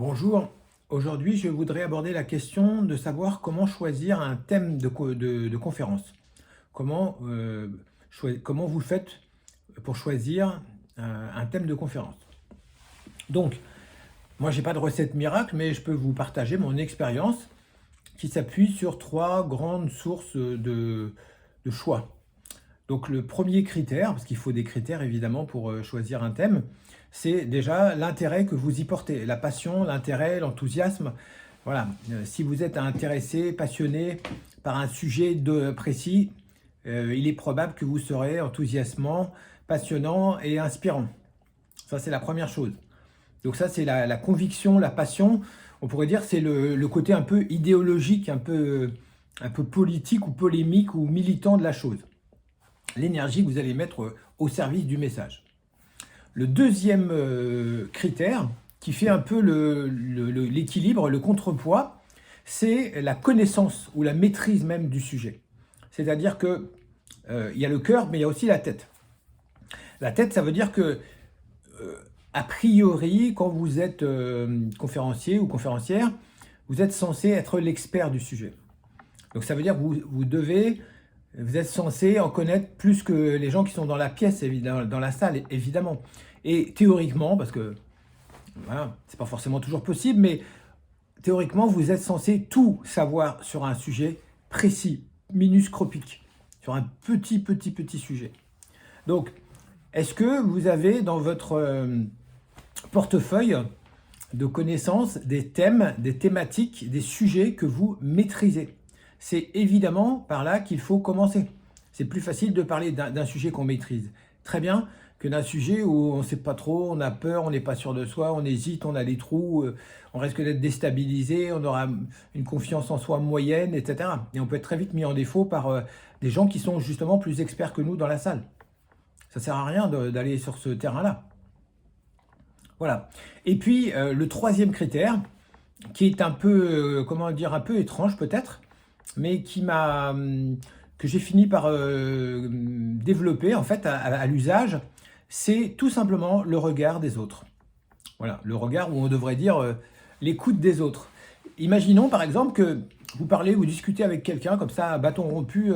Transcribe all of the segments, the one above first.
Bonjour, aujourd'hui je voudrais aborder la question de savoir comment choisir un thème de conférence. Comment vous faites pour choisir un thème de conférence. Donc, moi j'ai pas de recette miracle, mais je peux vous partager mon expérience qui s'appuie sur trois grandes sources de choix. Donc le premier critère, parce qu'il faut des critères évidemment pour choisir un thème, c'est déjà l'intérêt que vous y portez, la passion, l'intérêt, l'enthousiasme. Voilà, si vous êtes intéressé, passionné par un sujet précis, il est probable que vous serez enthousiasmant, passionnant et inspirant. Ça, c'est la première chose. Donc ça, c'est la conviction, la passion. On pourrait dire c'est le côté un peu idéologique, un peu politique ou polémique ou militant de la chose. L'énergie que vous allez mettre au service du message. Le deuxième critère, qui fait un peu l'équilibre, le contrepoids, c'est la connaissance ou la maîtrise même du sujet. C'est-à-dire que il y a le cœur, mais il y a aussi la tête. La tête, ça veut dire que, a priori, quand vous êtes conférencier ou conférencière, vous êtes censé être l'expert du sujet. Donc ça veut dire que vous êtes censé en connaître plus que les gens qui sont dans la pièce, évidemment, dans la salle, évidemment. Et théoriquement, parce que voilà, c'est pas forcément toujours possible, mais théoriquement, vous êtes censé tout savoir sur un sujet précis, minuscropique, sur un petit sujet. Donc, est-ce que vous avez dans votre portefeuille de connaissances des thèmes, des thématiques, des sujets que vous maîtrisez? C'est évidemment par là qu'il faut commencer. C'est plus facile de parler d'un sujet qu'on maîtrise très bien que d'un sujet où on ne sait pas trop, on a peur, on n'est pas sûr de soi, on hésite, on a des trous, on risque d'être déstabilisé, on aura une confiance en soi moyenne, etc. Et on peut être très vite mis en défaut par des gens qui sont justement plus experts que nous dans la salle. Ça ne sert à rien d'aller sur ce terrain-là. Voilà. Et puis, le troisième critère, qui est un peu, comment dire, un peu étrange peut-être, mais que j'ai fini par développer en fait à l'usage, c'est tout simplement le regard des autres. Voilà, le regard où on devrait dire l'écoute des autres. Imaginons par exemple que vous parlez, vous discutez avec quelqu'un comme ça, à bâton rompu,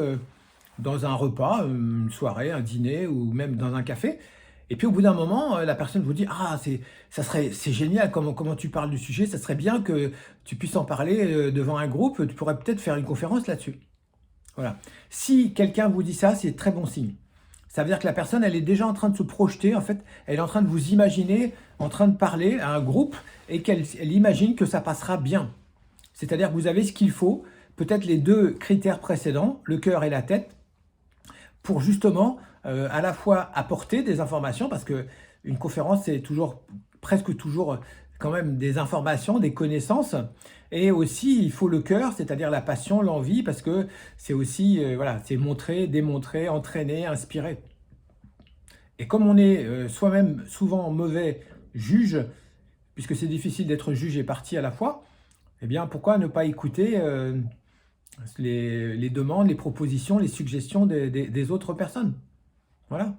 dans un repas, une soirée, un dîner ou même dans un café. Et puis au bout d'un moment, la personne vous dit: «Ah, c'est génial comment tu parles du sujet, ça serait bien que tu puisses en parler devant un groupe, tu pourrais peut-être faire une conférence là-dessus». Voilà. Si quelqu'un vous dit ça, c'est très bon signe. Ça veut dire que la personne, elle est déjà en train de se projeter, en fait, elle est en train de vous imaginer, en train de parler à un groupe et elle imagine que ça passera bien. C'est-à-dire que vous avez ce qu'il faut, peut-être les deux critères précédents, le cœur et la tête, pour justement à la fois apporter des informations, parce que une conférence, c'est presque toujours quand même des informations, des connaissances, et aussi il faut le cœur, c'est-à-dire la passion, l'envie, parce que c'est aussi voilà, c'est montrer, démontrer, entraîner, inspirer. Et comme on est soi-même souvent mauvais juge, puisque c'est difficile d'être juge et partie à la fois, eh bien pourquoi ne pas écouter les demandes, les propositions, les suggestions des autres personnes? Voilà.